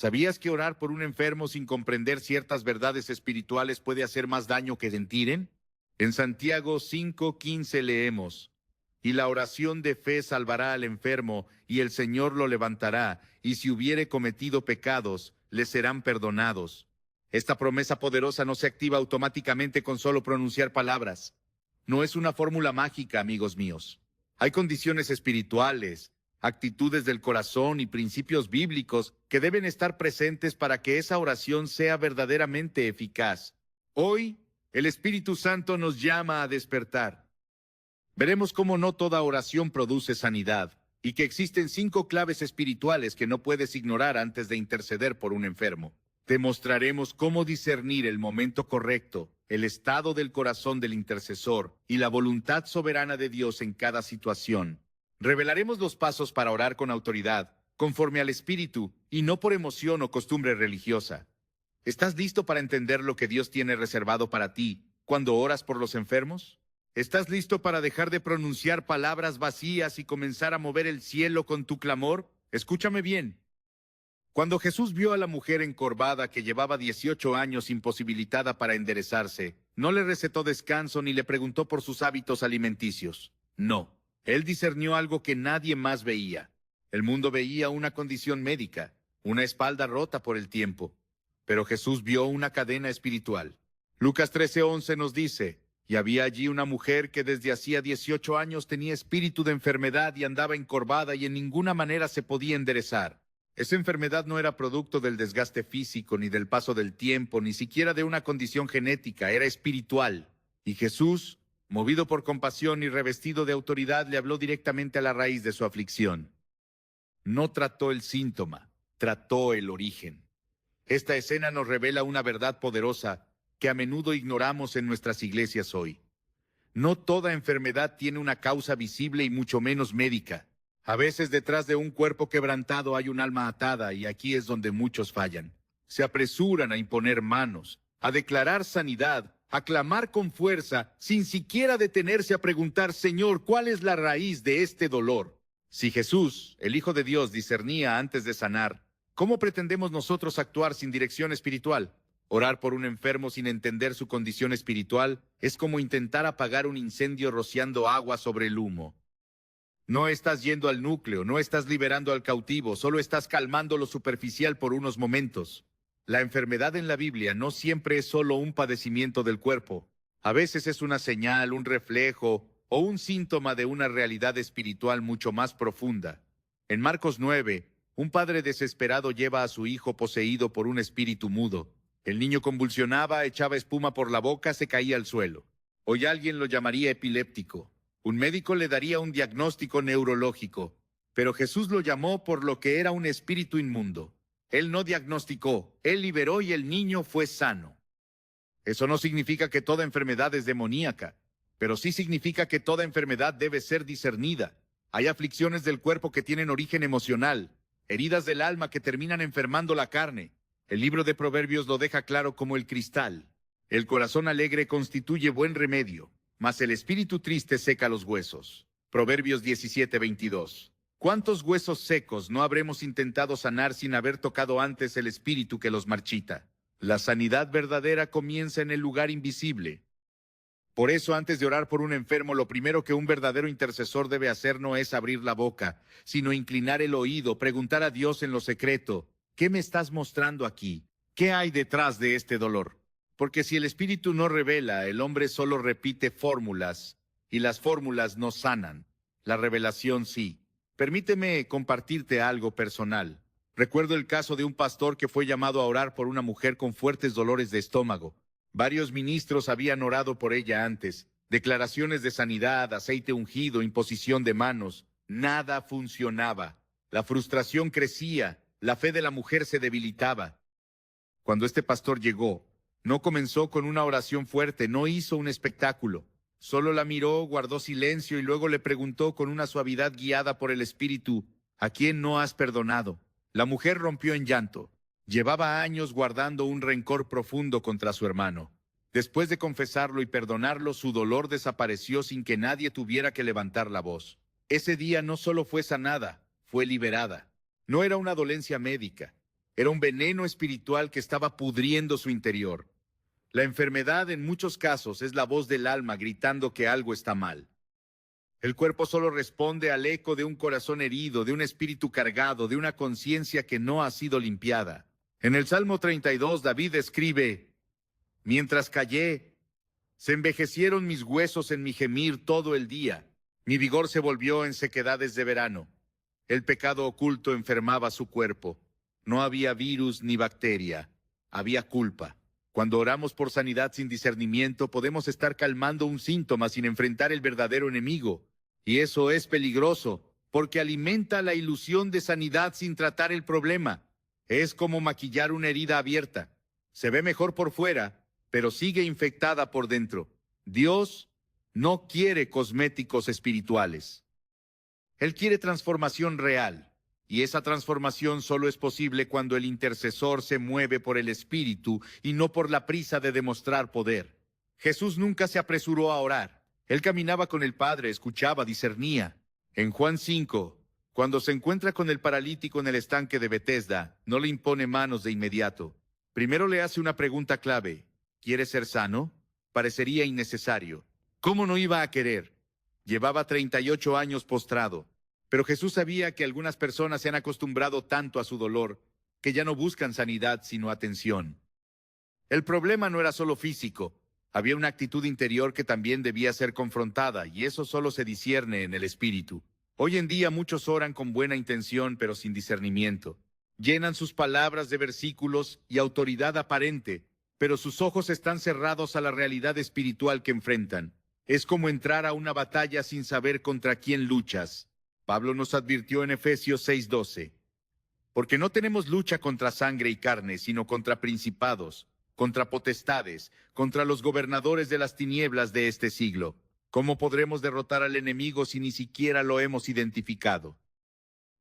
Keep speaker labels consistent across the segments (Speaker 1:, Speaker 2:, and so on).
Speaker 1: ¿Sabías que orar por un enfermo sin comprender ciertas verdades espirituales puede hacer más daño que dentiren? En Santiago 5:15 leemos: y la oración de fe salvará al enfermo, y el Señor lo levantará, y si hubiere cometido pecados, le serán perdonados. Esta promesa poderosa no se activa automáticamente con solo pronunciar palabras. No es una fórmula mágica, amigos míos. Hay condiciones espirituales, actitudes del corazón y principios bíblicos que deben estar presentes para que esa oración sea verdaderamente eficaz. Hoy, el Espíritu Santo nos llama a despertar. Veremos cómo no toda oración produce sanidad, y que existen 5 claves espirituales que no puedes ignorar antes de interceder por un enfermo. Te mostraremos cómo discernir el momento correcto, el estado del corazón del intercesor y la voluntad soberana de Dios en cada situación. Revelaremos los pasos para orar con autoridad, conforme al Espíritu, y no por emoción o costumbre religiosa. ¿Estás listo para entender lo que Dios tiene reservado para ti cuando oras por los enfermos? ¿Estás listo para dejar de pronunciar palabras vacías y comenzar a mover el cielo con tu clamor? Escúchame bien. Cuando Jesús vio a la mujer encorvada que llevaba 18 años imposibilitada para enderezarse, no le recetó descanso ni le preguntó por sus hábitos alimenticios. No, él discernió algo que nadie más veía. El mundo veía una condición médica, una espalda rota por el tiempo. Pero Jesús vio una cadena espiritual. Lucas 13:11 nos dice: y había allí una mujer que desde hacía 18 años tenía espíritu de enfermedad y andaba encorvada y en ninguna manera se podía enderezar. Esa enfermedad no era producto del desgaste físico, ni del paso del tiempo, ni siquiera de una condición genética, era espiritual. Y Jesús, movido por compasión y revestido de autoridad, le habló directamente a la raíz de su aflicción. No trató el síntoma, trató el origen. Esta escena nos revela una verdad poderosa que a menudo ignoramos en nuestras iglesias hoy. No toda enfermedad tiene una causa visible y mucho menos médica. A veces detrás de un cuerpo quebrantado hay un alma atada, y aquí es donde muchos fallan. Se apresuran a imponer manos, a declarar sanidad, a clamar con fuerza, sin siquiera detenerse a preguntar: Señor, ¿cuál es la raíz de este dolor? Si Jesús, el Hijo de Dios, discernía antes de sanar, ¿cómo pretendemos nosotros actuar sin dirección espiritual? Orar por un enfermo sin entender su condición espiritual es como intentar apagar un incendio rociando agua sobre el humo. No estás yendo al núcleo, no estás liberando al cautivo, solo estás calmando lo superficial por unos momentos. La enfermedad en la Biblia no siempre es solo un padecimiento del cuerpo. A veces es una señal, un reflejo o un síntoma de una realidad espiritual mucho más profunda. En Marcos 9, un padre desesperado lleva a su hijo poseído por un espíritu mudo. El niño convulsionaba, echaba espuma por la boca, se caía al suelo. Hoy alguien lo llamaría epiléptico. Un médico le daría un diagnóstico neurológico, pero Jesús lo llamó por lo que era un espíritu inmundo. Él no diagnosticó, él liberó y el niño fue sano. Eso no significa que toda enfermedad es demoníaca, pero sí significa que toda enfermedad debe ser discernida. Hay aflicciones del cuerpo que tienen origen emocional, heridas del alma que terminan enfermando la carne. El libro de Proverbios lo deja claro como el cristal. El corazón alegre constituye buen remedio, mas el espíritu triste seca los huesos. Proverbios 17:22. ¿Cuántos huesos secos no habremos intentado sanar sin haber tocado antes el espíritu que los marchita? La sanidad verdadera comienza en el lugar invisible. Por eso, antes de orar por un enfermo, lo primero que un verdadero intercesor debe hacer no es abrir la boca, sino inclinar el oído, preguntar a Dios en lo secreto: ¿qué me estás mostrando aquí? ¿Qué hay detrás de este dolor? Porque si el Espíritu no revela, el hombre solo repite fórmulas, y las fórmulas no sanan. La revelación sí. Permíteme compartirte algo personal. Recuerdo el caso de un pastor que fue llamado a orar por una mujer con fuertes dolores de estómago. Varios ministros habían orado por ella antes. Declaraciones de sanidad, aceite ungido, imposición de manos. Nada funcionaba. La frustración crecía. La fe de la mujer se debilitaba. Cuando este pastor llegó, no comenzó con una oración fuerte, no hizo un espectáculo. Solo la miró, guardó silencio y luego le preguntó con una suavidad guiada por el Espíritu: ¿a quién no has perdonado? La mujer rompió en llanto. Llevaba años guardando un rencor profundo contra su hermano. Después de confesarlo y perdonarlo, su dolor desapareció sin que nadie tuviera que levantar la voz. Ese día no solo fue sanada, fue liberada. No era una dolencia médica. Era un veneno espiritual que estaba pudriendo su interior. La enfermedad en muchos casos es la voz del alma gritando que algo está mal. El cuerpo solo responde al eco de un corazón herido, de un espíritu cargado, de una conciencia que no ha sido limpiada. En el Salmo 32, David escribe: mientras callé, se envejecieron mis huesos en mi gemir todo el día. Mi vigor se volvió en sequedades de verano. El pecado oculto enfermaba su cuerpo. No había virus ni bacteria. Había culpa. Cuando oramos por sanidad sin discernimiento, podemos estar calmando un síntoma sin enfrentar el verdadero enemigo. Y eso es peligroso, porque alimenta la ilusión de sanidad sin tratar el problema. Es como maquillar una herida abierta. Se ve mejor por fuera, pero sigue infectada por dentro. Dios no quiere cosméticos espirituales. Él quiere transformación real. Y esa transformación solo es posible cuando el intercesor se mueve por el Espíritu y no por la prisa de demostrar poder. Jesús nunca se apresuró a orar. Él caminaba con el Padre, escuchaba, discernía. En Juan 5, cuando se encuentra con el paralítico en el estanque de Betesda, no le impone manos de inmediato. Primero le hace una pregunta clave. ¿Quieres ser sano? Parecería innecesario. ¿Cómo no iba a querer? Llevaba 38 años postrado. Pero Jesús sabía que algunas personas se han acostumbrado tanto a su dolor que ya no buscan sanidad sino atención. El problema no era solo físico. Había una actitud interior que también debía ser confrontada, y eso solo se discierne en el espíritu. Hoy en día muchos oran con buena intención pero sin discernimiento. Llenan sus palabras de versículos y autoridad aparente, pero sus ojos están cerrados a la realidad espiritual que enfrentan. Es como entrar a una batalla sin saber contra quién luchas. Pablo nos advirtió en Efesios 6:12, porque no tenemos lucha contra sangre y carne, sino contra principados, contra potestades, contra los gobernadores de las tinieblas de este siglo. ¿Cómo podremos derrotar al enemigo si ni siquiera lo hemos identificado?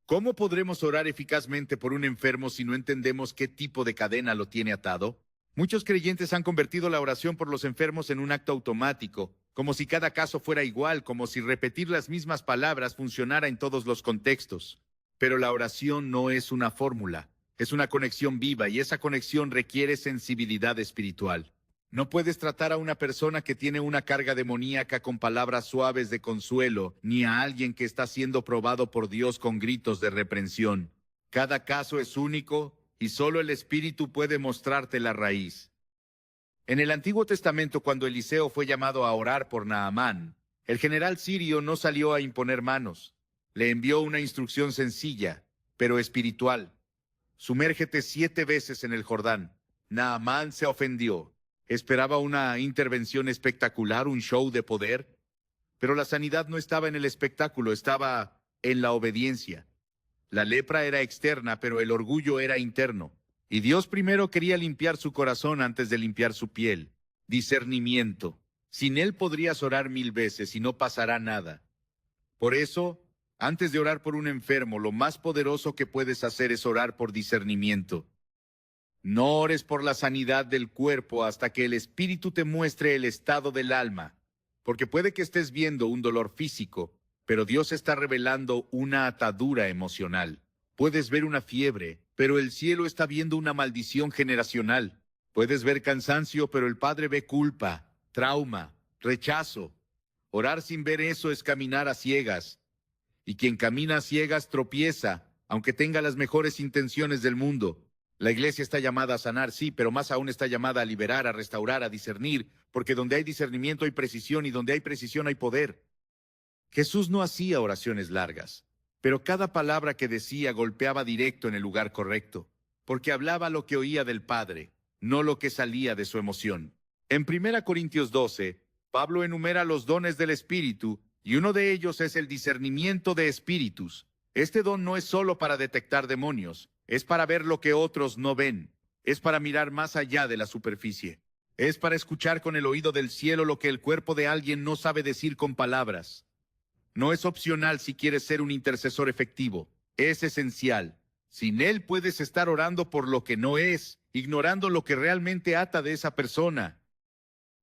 Speaker 1: ¿Cómo podremos orar eficazmente por un enfermo si no entendemos qué tipo de cadena lo tiene atado? Muchos creyentes han convertido la oración por los enfermos en un acto automático, como si cada caso fuera igual, como si repetir las mismas palabras funcionara en todos los contextos. Pero la oración no es una fórmula, es una conexión viva, y esa conexión requiere sensibilidad espiritual. No puedes tratar a una persona que tiene una carga demoníaca con palabras suaves de consuelo, ni a alguien que está siendo probado por Dios con gritos de reprensión. Cada caso es único, y solo el Espíritu puede mostrarte la raíz. En el Antiguo Testamento, cuando Eliseo fue llamado a orar por Naamán, el general sirio no salió a imponer manos. Le envió una instrucción sencilla, pero espiritual. Sumérgete 7 veces en el Jordán. Naamán se ofendió. Esperaba una intervención espectacular, un show de poder. Pero la sanidad no estaba en el espectáculo, estaba en la obediencia. La lepra era externa, pero el orgullo era interno. Y Dios primero quería limpiar su corazón antes de limpiar su piel. Discernimiento. Sin él podrías orar 1000 veces y no pasará nada. Por eso, antes de orar por un enfermo, lo más poderoso que puedes hacer es orar por discernimiento. No ores por la sanidad del cuerpo hasta que el Espíritu te muestre el estado del alma, porque puede que estés viendo un dolor físico, pero Dios está revelando una atadura emocional. Puedes ver una fiebre, pero el cielo está viendo una maldición generacional. Puedes ver cansancio, pero el Padre ve culpa, trauma, rechazo. Orar sin ver eso es caminar a ciegas. Y quien camina a ciegas tropieza, aunque tenga las mejores intenciones del mundo. La iglesia está llamada a sanar, sí, pero más aún está llamada a liberar, a restaurar, a discernir, porque donde hay discernimiento hay precisión, y donde hay precisión hay poder. Jesús no hacía oraciones largas, pero cada palabra que decía golpeaba directo en el lugar correcto, porque hablaba lo que oía del Padre, no lo que salía de su emoción. En 1 Corintios 12, Pablo enumera los dones del Espíritu, y uno de ellos es el discernimiento de espíritus. Este don no es solo para detectar demonios, es para ver lo que otros no ven, es para mirar más allá de la superficie, es para escuchar con el oído del cielo lo que el cuerpo de alguien no sabe decir con palabras. No es opcional si quieres ser un intercesor efectivo, es esencial. Sin él puedes estar orando por lo que no es, ignorando lo que realmente ata de esa persona.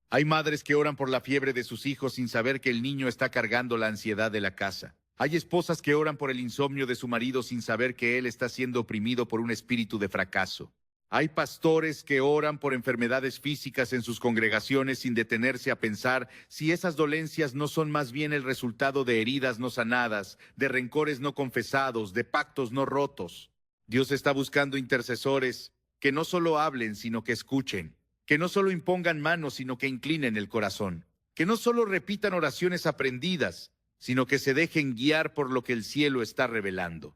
Speaker 1: Hay madres que oran por la fiebre de sus hijos sin saber que el niño está cargando la ansiedad de la casa. Hay esposas que oran por el insomnio de su marido sin saber que él está siendo oprimido por un espíritu de fracaso. Hay pastores que oran por enfermedades físicas en sus congregaciones sin detenerse a pensar si esas dolencias no son más bien el resultado de heridas no sanadas, de rencores no confesados, de pactos no rotos. Dios está buscando intercesores que no solo hablen, sino que escuchen, que no solo impongan manos, sino que inclinen el corazón, que no solo repitan oraciones aprendidas, sino que se dejen guiar por lo que el cielo está revelando.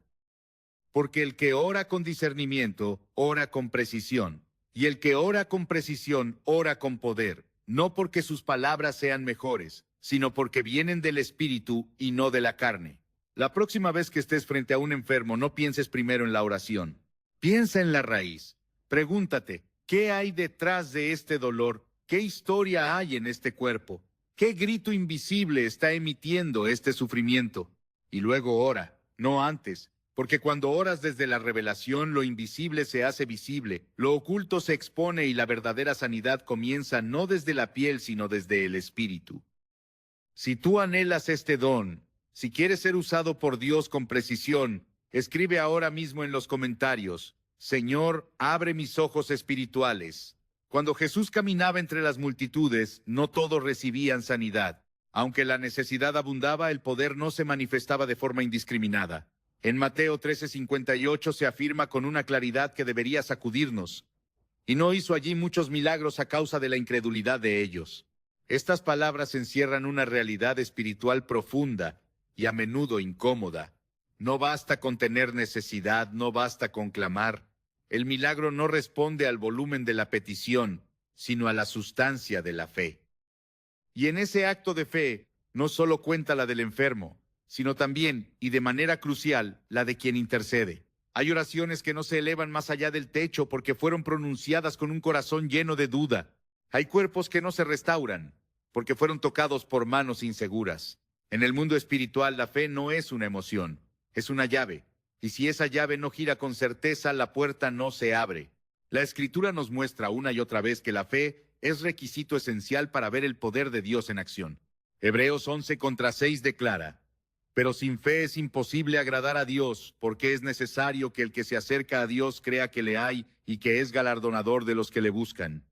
Speaker 1: Porque el que ora con discernimiento, ora con precisión. Y el que ora con precisión, ora con poder. No porque sus palabras sean mejores, sino porque vienen del Espíritu y no de la carne. La próxima vez que estés frente a un enfermo, no pienses primero en la oración. Piensa en la raíz. Pregúntate, ¿qué hay detrás de este dolor? ¿Qué historia hay en este cuerpo? ¿Qué grito invisible está emitiendo este sufrimiento? Y luego ora, no antes. Porque cuando oras desde la revelación, lo invisible se hace visible, lo oculto se expone y la verdadera sanidad comienza no desde la piel, sino desde el espíritu. Si tú anhelas este don, si quieres ser usado por Dios con precisión, escribe ahora mismo en los comentarios: Señor, abre mis ojos espirituales. Cuando Jesús caminaba entre las multitudes, no todos recibían sanidad. Aunque la necesidad abundaba, el poder no se manifestaba de forma indiscriminada. En Mateo 13:58 se afirma con una claridad que debería sacudirnos: y no hizo allí muchos milagros a causa de la incredulidad de ellos. Estas palabras encierran una realidad espiritual profunda y a menudo incómoda. No basta con tener necesidad, no basta con clamar. El milagro no responde al volumen de la petición, sino a la sustancia de la fe. Y en ese acto de fe, no solo cuenta la del enfermo, sino también, y de manera crucial, la de quien intercede. Hay oraciones que no se elevan más allá del techo porque fueron pronunciadas con un corazón lleno de duda. Hay cuerpos que no se restauran porque fueron tocados por manos inseguras. En el mundo espiritual, la fe no es una emoción, es una llave. Y si esa llave no gira con certeza, la puerta no se abre. La Escritura nos muestra una y otra vez que la fe es requisito esencial para ver el poder de Dios en acción. Hebreos 11:6 declara: pero sin fe es imposible agradar a Dios, porque es necesario que el que se acerca a Dios crea que le hay y que es galardonador de los que le buscan.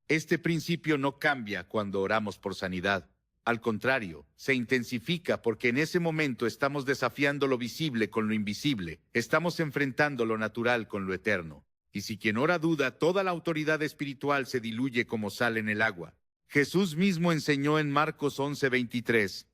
Speaker 1: Este principio no cambia cuando oramos por sanidad. Al contrario, se intensifica porque en ese momento estamos desafiando lo visible con lo invisible, estamos enfrentando lo natural con lo eterno. Y si quien ora duda, toda la autoridad espiritual se diluye como sal en el agua. Jesús mismo enseñó en Marcos 11:23: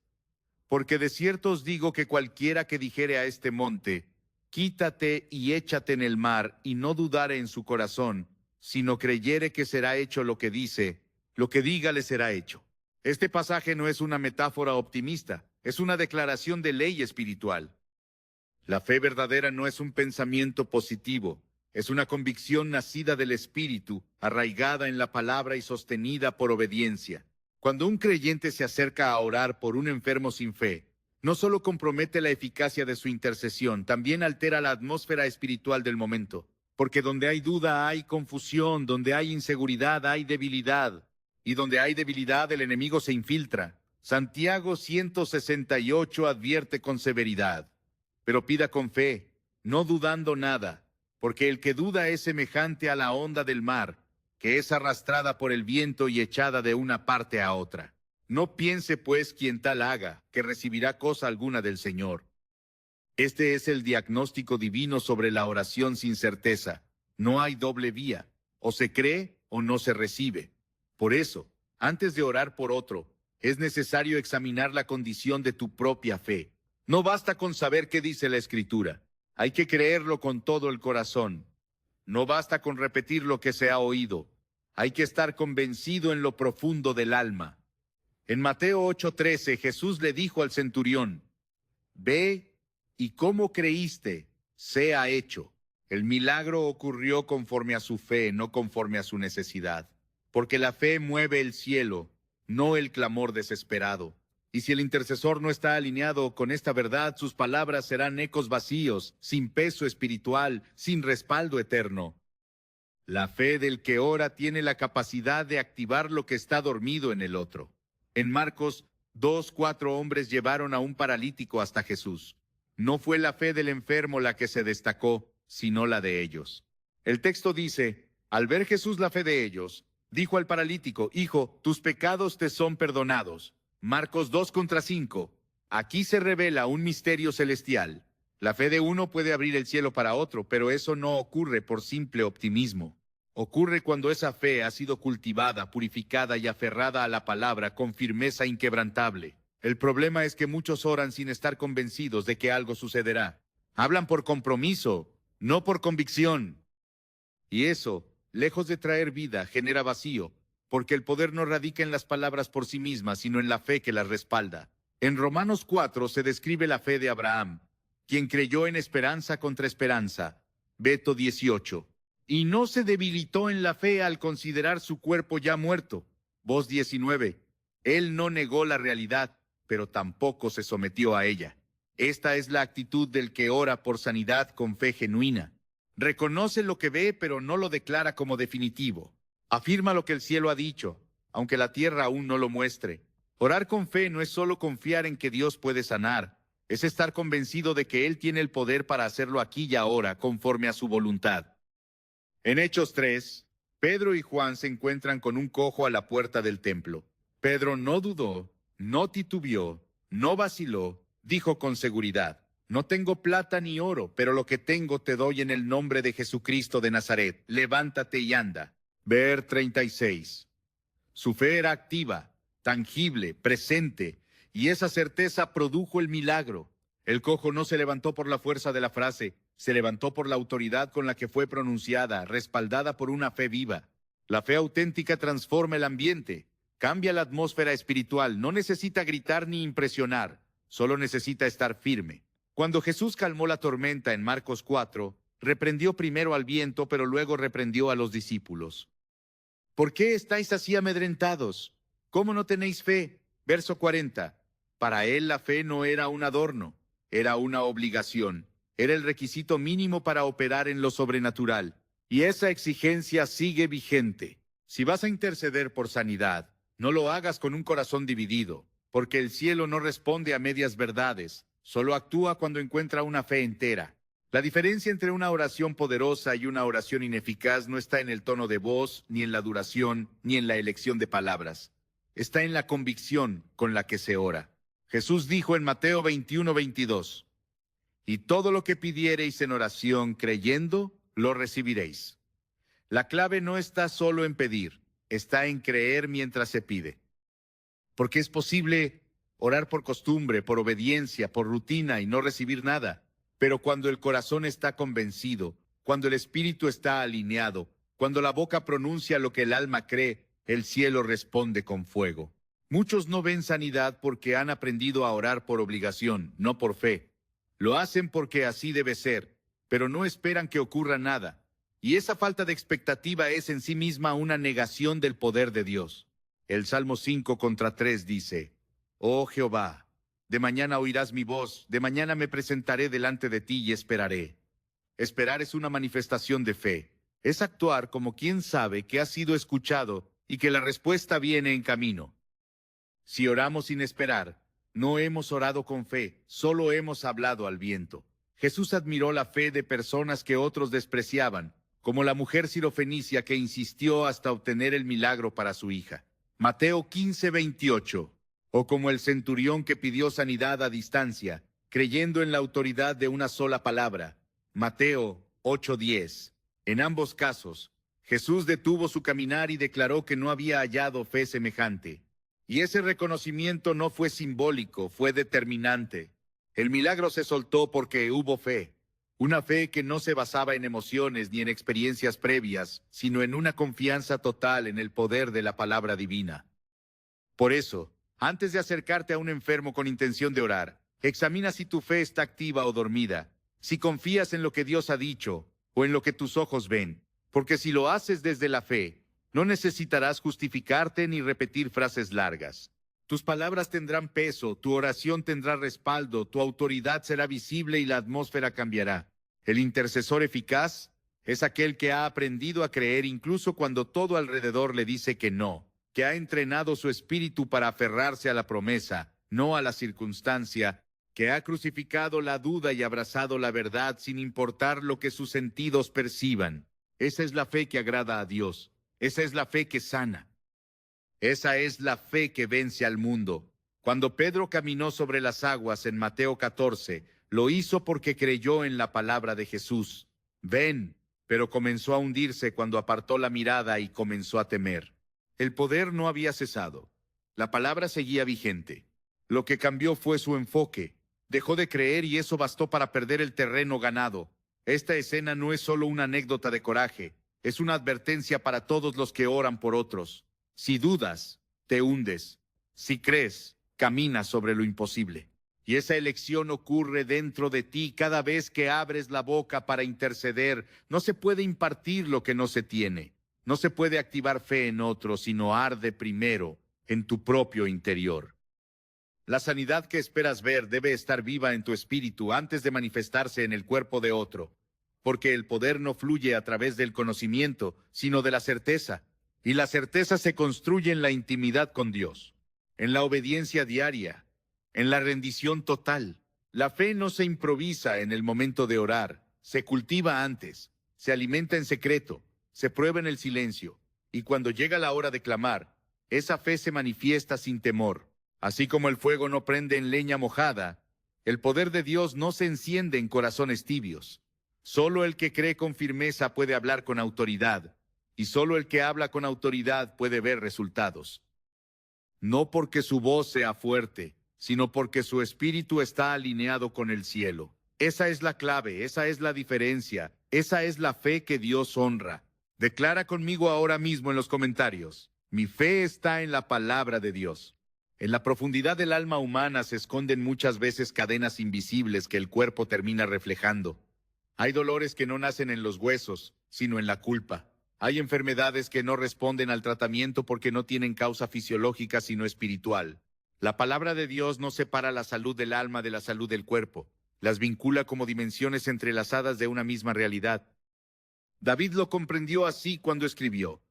Speaker 1: porque de cierto os digo que cualquiera que dijere a este monte, quítate y échate en el mar, y no dudare en su corazón, sino creyere que será hecho lo que dice, lo que diga le será hecho. Este pasaje no es una metáfora optimista, es una declaración de ley espiritual. La fe verdadera no es un pensamiento positivo, es una convicción nacida del Espíritu, arraigada en la palabra y sostenida por obediencia. Cuando un creyente se acerca a orar por un enfermo sin fe, no solo compromete la eficacia de su intercesión, también altera la atmósfera espiritual del momento. Porque donde hay duda hay confusión, donde hay inseguridad hay debilidad, y donde hay debilidad el enemigo se infiltra. Santiago 168 advierte con severidad: pero pida con fe, no dudando nada, porque el que duda es semejante a la onda del mar, que es arrastrada por el viento y echada de una parte a otra. No piense, pues, quien tal haga, que recibirá cosa alguna del Señor. Este es el diagnóstico divino sobre la oración sin certeza. No hay doble vía. O se cree o no se recibe. Por eso, antes de orar por otro, es necesario examinar la condición de tu propia fe. No basta con saber qué dice la Escritura. Hay que creerlo con todo el corazón. No basta con repetir lo que se ha oído. Hay que estar convencido en lo profundo del alma. En Mateo 8:13, Jesús le dijo al centurión: ve y como creíste, sea hecho. El milagro ocurrió conforme a su fe, no conforme a su necesidad. Porque la fe mueve el cielo, no el clamor desesperado. Y si el intercesor no está alineado con esta verdad, sus palabras serán ecos vacíos, sin peso espiritual, sin respaldo eterno. La fe del que ora tiene la capacidad de activar lo que está dormido en el otro. En Marcos 4 hombres llevaron a un paralítico hasta Jesús. No fue la fe del enfermo la que se destacó, sino la de ellos. El texto dice, al ver Jesús la fe de ellos, dijo al paralítico, hijo, tus pecados te son perdonados. Marcos 2:5. Aquí se revela un misterio celestial. La fe de uno puede abrir el cielo para otro, pero eso no ocurre por simple optimismo. Ocurre cuando esa fe ha sido cultivada, purificada y aferrada a la palabra con firmeza inquebrantable. El problema es que muchos oran sin estar convencidos de que algo sucederá. Hablan por compromiso, no por convicción. Y eso, lejos de traer vida, genera vacío, porque el poder no radica en las palabras por sí mismas, sino en la fe que las respalda. En Romanos 4 se describe la fe de Abraham, quien creyó en esperanza contra esperanza. Beto 18. Y no se debilitó en la fe al considerar su cuerpo ya muerto. Voz 19. Él no negó la realidad, pero tampoco se sometió a ella. Esta es la actitud del que ora por sanidad con fe genuina. Reconoce lo que ve, pero no lo declara como definitivo. Afirma lo que el cielo ha dicho, aunque la tierra aún no lo muestre. Orar con fe no es solo confiar en que Dios puede sanar, es estar convencido de que Él tiene el poder para hacerlo aquí y ahora, conforme a su voluntad. En Hechos 3, Pedro y Juan se encuentran con un cojo a la puerta del templo. Pedro no dudó, no titubeó, no vaciló, dijo con seguridad, no tengo plata ni oro, pero lo que tengo te doy en el nombre de Jesucristo de Nazaret. Levántate y anda. Ver 36. Su fe era activa, tangible, presente, y esa certeza produjo el milagro. El cojo no se levantó por la fuerza de la frase, se levantó por la autoridad con la que fue pronunciada, respaldada por una fe viva. La fe auténtica transforma el ambiente, cambia la atmósfera espiritual, no necesita gritar ni impresionar, solo necesita estar firme. Cuando Jesús calmó la tormenta en Marcos 4, reprendió primero al viento, pero luego reprendió a los discípulos. ¿Por qué estáis así amedrentados? ¿Cómo no tenéis fe? Verso 40. Para él la fe no era un adorno, era una obligación. Era el requisito mínimo para operar en lo sobrenatural. Y esa exigencia sigue vigente. Si vas a interceder por sanidad, no lo hagas con un corazón dividido, porque el cielo no responde a medias verdades, solo actúa cuando encuentra una fe entera. La diferencia entre una oración poderosa y una oración ineficaz no está en el tono de voz, ni en la duración, ni en la elección de palabras. Está en la convicción con la que se ora. Jesús dijo en Mateo 21:22, y todo lo que pidiereis en oración creyendo, lo recibiréis. La clave no está solo en pedir, está en creer mientras se pide. Porque es posible orar por costumbre, por obediencia, por rutina y no recibir nada. Pero cuando el corazón está convencido, cuando el espíritu está alineado, cuando la boca pronuncia lo que el alma cree, el cielo responde con fuego. Muchos no ven sanidad porque han aprendido a orar por obligación, no por fe. Lo hacen porque así debe ser, pero no esperan que ocurra nada. Y esa falta de expectativa es en sí misma una negación del poder de Dios. El Salmo 5:3 dice, Oh Jehová, de mañana oirás mi voz, de mañana me presentaré delante de ti y esperaré. Esperar es una manifestación de fe. Es actuar como quien sabe que ha sido escuchado y que la respuesta viene en camino. Si oramos sin esperar, no hemos orado con fe, solo hemos hablado al viento. Jesús admiró la fe de personas que otros despreciaban, como la mujer sirofenicia que insistió hasta obtener el milagro para su hija. Mateo 15:28. O como el centurión que pidió sanidad a distancia, creyendo en la autoridad de una sola palabra. Mateo 8:10. En ambos casos, Jesús detuvo su caminar y declaró que no había hallado fe semejante. Y ese reconocimiento no fue simbólico, fue determinante. El milagro se soltó porque hubo fe. Una fe que no se basaba en emociones ni en experiencias previas, sino en una confianza total en el poder de la palabra divina. Por eso, antes de acercarte a un enfermo con intención de orar, examina si tu fe está activa o dormida, si confías en lo que Dios ha dicho o en lo que tus ojos ven, porque si lo haces desde la fe, no necesitarás justificarte ni repetir frases largas. Tus palabras tendrán peso, tu oración tendrá respaldo, tu autoridad será visible y la atmósfera cambiará. El intercesor eficaz es aquel que ha aprendido a creer incluso cuando todo alrededor le dice que no. que ha entrenado su espíritu para aferrarse a la promesa, no a la circunstancia, que ha crucificado la duda y abrazado la verdad sin importar lo que sus sentidos perciban. Esa es la fe que agrada a Dios. Esa es la fe que sana. Esa es la fe que vence al mundo. Cuando Pedro caminó sobre las aguas en Mateo 14, lo hizo porque creyó en la palabra de Jesús. Ven, pero comenzó a hundirse cuando apartó la mirada y comenzó a temer. El poder no había cesado. La palabra seguía vigente. Lo que cambió fue su enfoque. Dejó de creer y eso bastó para perder el terreno ganado. Esta escena no es solo una anécdota de coraje, es una advertencia para todos los que oran por otros. Si dudas, te hundes. Si crees, caminas sobre lo imposible. Y esa elección ocurre dentro de ti cada vez que abres la boca para interceder. No se puede impartir lo que no se tiene. No se puede activar fe en otro, sino arde primero en tu propio interior. La sanidad que esperas ver debe estar viva en tu espíritu antes de manifestarse en el cuerpo de otro, porque el poder no fluye a través del conocimiento, sino de la certeza, y la certeza se construye en la intimidad con Dios, en la obediencia diaria, en la rendición total. La fe no se improvisa en el momento de orar, se cultiva antes, se alimenta en secreto, se prueba en el silencio, y cuando llega la hora de clamar, esa fe se manifiesta sin temor. Así como el fuego no prende en leña mojada, el poder de Dios no se enciende en corazones tibios. Solo el que cree con firmeza puede hablar con autoridad, y solo el que habla con autoridad puede ver resultados. No porque su voz sea fuerte, sino porque su espíritu está alineado con el cielo. Esa es la clave, esa es la diferencia, esa es la fe que Dios honra. Declara conmigo ahora mismo en los comentarios: mi fe está en la palabra de Dios. En la profundidad del alma humana se esconden muchas veces cadenas invisibles que el cuerpo termina reflejando. Hay dolores que no nacen en los huesos, sino en la culpa. Hay enfermedades que no responden al tratamiento porque no tienen causa fisiológica sino espiritual. La palabra de Dios no separa la salud del alma de la salud del cuerpo. Las vincula como dimensiones entrelazadas de una misma realidad. David lo comprendió así cuando escribió: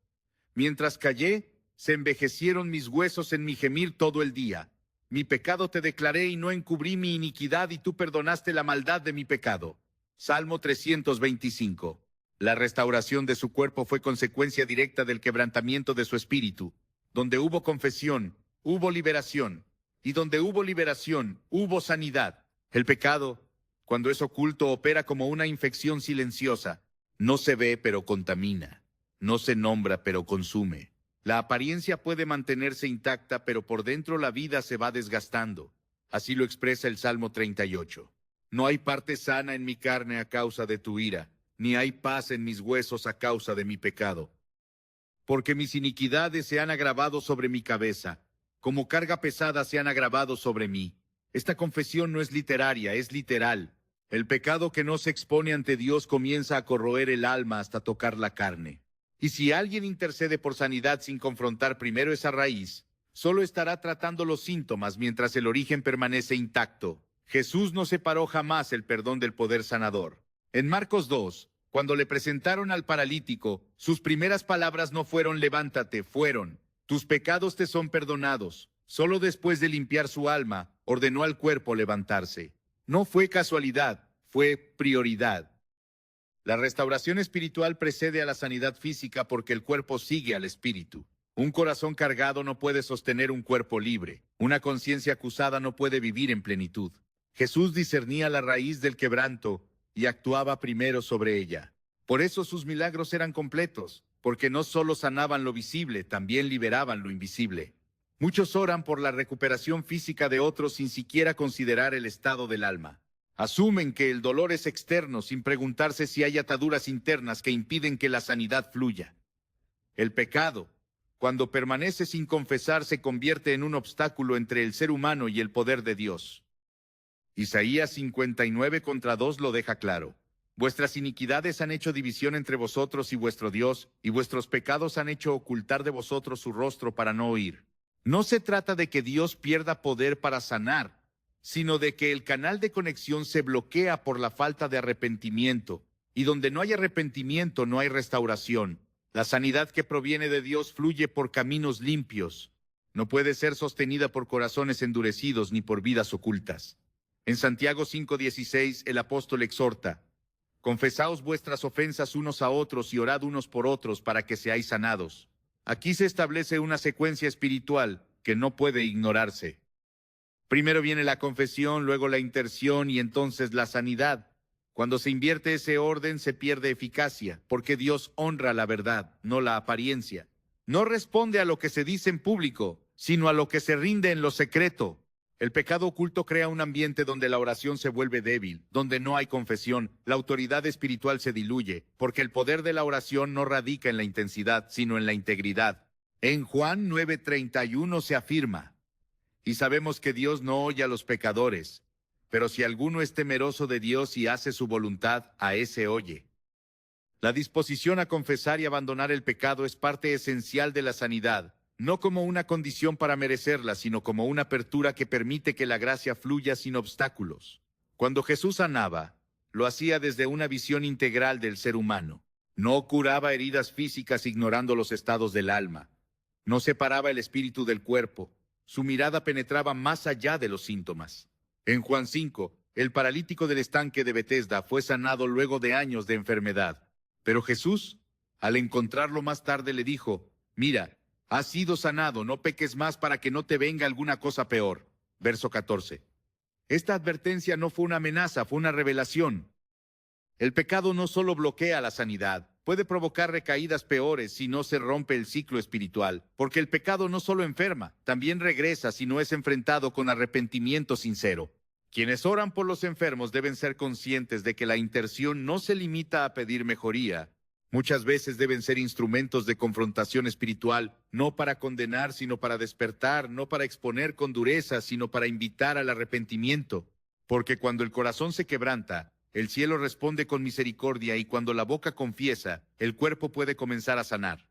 Speaker 1: mientras callé, se envejecieron mis huesos en mi gemir todo el día. Mi pecado te declaré y no encubrí mi iniquidad, y tú perdonaste la maldad de mi pecado. Salmo 325. La restauración de su cuerpo fue consecuencia directa del quebrantamiento de su espíritu. Donde hubo confesión, hubo liberación. Y donde hubo liberación, hubo sanidad. El pecado, cuando es oculto, opera como una infección silenciosa. No se ve, pero contamina. No se nombra, pero consume. La apariencia puede mantenerse intacta, pero por dentro la vida se va desgastando. Así lo expresa el Salmo 38. No hay parte sana en mi carne a causa de tu ira, ni hay paz en mis huesos a causa de mi pecado. Porque mis iniquidades se han agravado sobre mi cabeza, como carga pesada se han agravado sobre mí. Esta confesión no es literaria, es literal. El pecado que no se expone ante Dios comienza a corroer el alma hasta tocar la carne. Y si alguien intercede por sanidad sin confrontar primero esa raíz, solo estará tratando los síntomas mientras el origen permanece intacto. Jesús no separó jamás el perdón del poder sanador. En Marcos 2, cuando le presentaron al paralítico, sus primeras palabras no fueron levántate, fueron: tus pecados te son perdonados. Solo después de limpiar su alma, ordenó al cuerpo levantarse. No fue casualidad, fue prioridad. La restauración espiritual precede a la sanidad física porque el cuerpo sigue al espíritu. Un corazón cargado no puede sostener un cuerpo libre. Una conciencia acusada no puede vivir en plenitud. Jesús discernía la raíz del quebranto y actuaba primero sobre ella. Por eso sus milagros eran completos, porque no solo sanaban lo visible, también liberaban lo invisible. Muchos oran por la recuperación física de otros sin siquiera considerar el estado del alma. Asumen que el dolor es externo sin preguntarse si hay ataduras internas que impiden que la sanidad fluya. El pecado, cuando permanece sin confesar, se convierte en un obstáculo entre el ser humano y el poder de Dios. Isaías 59:2 lo deja claro. Vuestras iniquidades han hecho división entre vosotros y vuestro Dios, y vuestros pecados han hecho ocultar de vosotros su rostro para no oír. No se trata de que Dios pierda poder para sanar, sino de que el canal de conexión se bloquea por la falta de arrepentimiento, y donde no hay arrepentimiento no hay restauración. La sanidad que proviene de Dios fluye por caminos limpios. No puede ser sostenida por corazones endurecidos ni por vidas ocultas. En Santiago 5:16 el apóstol exhorta: confesaos vuestras ofensas unos a otros y orad unos por otros para que seáis sanados. Aquí se establece una secuencia espiritual que no puede ignorarse. Primero viene la confesión, luego la intercesión y entonces la sanidad. Cuando se invierte ese orden se pierde eficacia, porque Dios honra la verdad, no la apariencia. No responde a lo que se dice en público, sino a lo que se rinde en lo secreto. El pecado oculto crea un ambiente donde la oración se vuelve débil, donde no hay confesión, la autoridad espiritual se diluye, porque el poder de la oración no radica en la intensidad, sino en la integridad. En Juan 9:31 se afirma: y sabemos que Dios no oye a los pecadores, pero si alguno es temeroso de Dios y hace su voluntad, a ese oye. La disposición a confesar y abandonar el pecado es parte esencial de la sanidad, no como una condición para merecerla, sino como una apertura que permite que la gracia fluya sin obstáculos. Cuando Jesús sanaba, lo hacía desde una visión integral del ser humano. No curaba heridas físicas ignorando los estados del alma. No separaba el espíritu del cuerpo. Su mirada penetraba más allá de los síntomas. En Juan 5, el paralítico del estanque de Betesda fue sanado luego de años de enfermedad. Pero Jesús, al encontrarlo más tarde, le dijo: mira, has sido sanado, no peques más para que no te venga alguna cosa peor. Verso 14. Esta advertencia no fue una amenaza, fue una revelación. El pecado no solo bloquea la sanidad, puede provocar recaídas peores si no se rompe el ciclo espiritual, porque el pecado no solo enferma, también regresa si no es enfrentado con arrepentimiento sincero. Quienes oran por los enfermos deben ser conscientes de que la intercesión no se limita a pedir mejoría. Muchas veces deben ser instrumentos de confrontación espiritual, no para condenar, sino para despertar, no para exponer con dureza, sino para invitar al arrepentimiento. Porque cuando el corazón se quebranta, el cielo responde con misericordia, y cuando la boca confiesa, el cuerpo puede comenzar a sanar.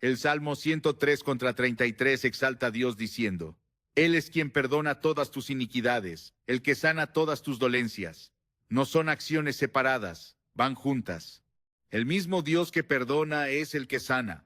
Speaker 1: El Salmo 103:33 exalta a Dios diciendo: Él es quien perdona todas tus iniquidades, el que sana todas tus dolencias. No son acciones separadas, van juntas. El mismo Dios que perdona es el que sana.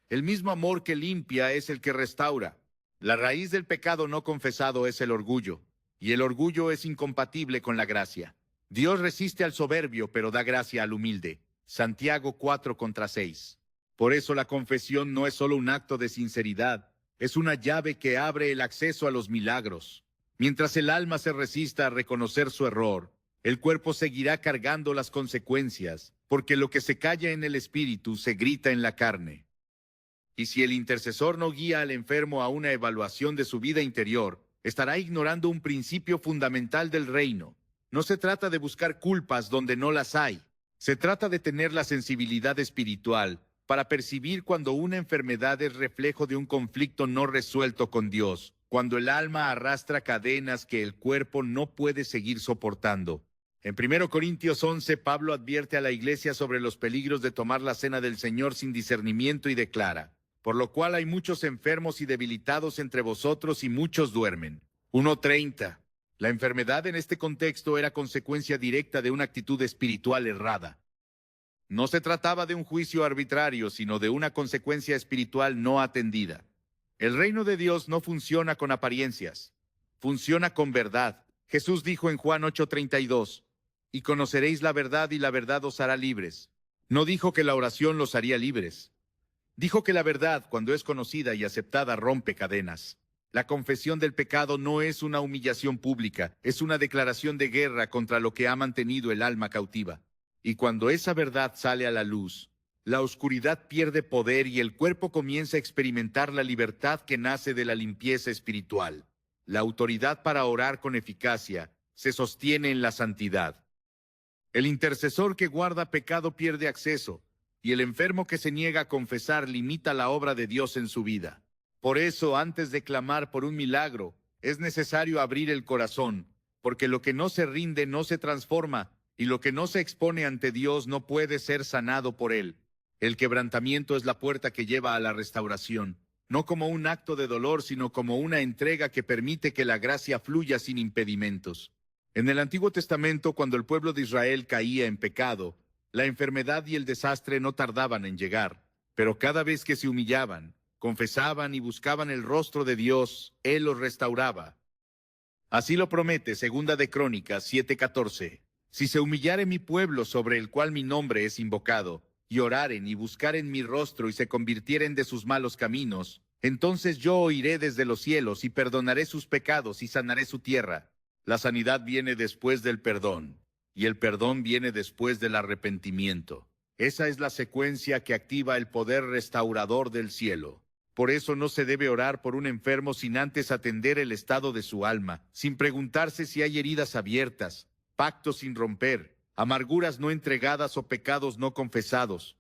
Speaker 1: El mismo amor que limpia es el que restaura. La raíz del pecado no confesado es el orgullo, y el orgullo es incompatible con la gracia. Dios resiste al soberbio, pero da gracia al humilde. Santiago 4:6. Por eso la confesión no es solo un acto de sinceridad, es una llave que abre el acceso a los milagros. Mientras el alma se resista a reconocer su error, el cuerpo seguirá cargando las consecuencias, porque lo que se calla en el espíritu se grita en la carne. Y si el intercesor no guía al enfermo a una evaluación de su vida interior, estará ignorando un principio fundamental del reino. No se trata de buscar culpas donde no las hay. Se trata de tener la sensibilidad espiritual para percibir cuando una enfermedad es reflejo de un conflicto no resuelto con Dios, cuando el alma arrastra cadenas que el cuerpo no puede seguir soportando. En 1 Corintios 11, Pablo advierte a la iglesia sobre los peligros de tomar la cena del Señor sin discernimiento y declara: por lo cual hay muchos enfermos y debilitados entre vosotros y muchos duermen. 1:30. La enfermedad en este contexto era consecuencia directa de una actitud espiritual errada. No se trataba de un juicio arbitrario, sino de una consecuencia espiritual no atendida. El reino de Dios no funciona con apariencias, funciona con verdad. Jesús dijo en Juan 8:32, y conoceréis la verdad y la verdad os hará libres. No dijo que la oración los haría libres. Dijo que la verdad, cuando es conocida y aceptada, rompe cadenas. La confesión del pecado no es una humillación pública, es una declaración de guerra contra lo que ha mantenido el alma cautiva. Y cuando esa verdad sale a la luz, la oscuridad pierde poder y el cuerpo comienza a experimentar la libertad que nace de la limpieza espiritual. La autoridad para orar con eficacia se sostiene en la santidad. El intercesor que guarda pecado pierde acceso, y el enfermo que se niega a confesar limita la obra de Dios en su vida. Por eso, antes de clamar por un milagro, es necesario abrir el corazón, porque lo que no se rinde no se transforma, y lo que no se expone ante Dios no puede ser sanado por Él. El quebrantamiento es la puerta que lleva a la restauración, no como un acto de dolor, sino como una entrega que permite que la gracia fluya sin impedimentos. En el Antiguo Testamento, cuando el pueblo de Israel caía en pecado, la enfermedad y el desastre no tardaban en llegar. Pero cada vez que se humillaban, confesaban y buscaban el rostro de Dios, Él los restauraba. Así lo promete Segunda de Crónicas 7:14. Si se humillare mi pueblo sobre el cual mi nombre es invocado, y oraren y buscaren mi rostro y se convirtieren de sus malos caminos, entonces yo oiré desde los cielos y perdonaré sus pecados y sanaré su tierra. La sanidad viene después del perdón, y el perdón viene después del arrepentimiento. Esa es la secuencia que activa el poder restaurador del cielo. Por eso no se debe orar por un enfermo sin antes atender el estado de su alma, sin preguntarse si hay heridas abiertas, pactos sin romper, amarguras no entregadas o pecados no confesados.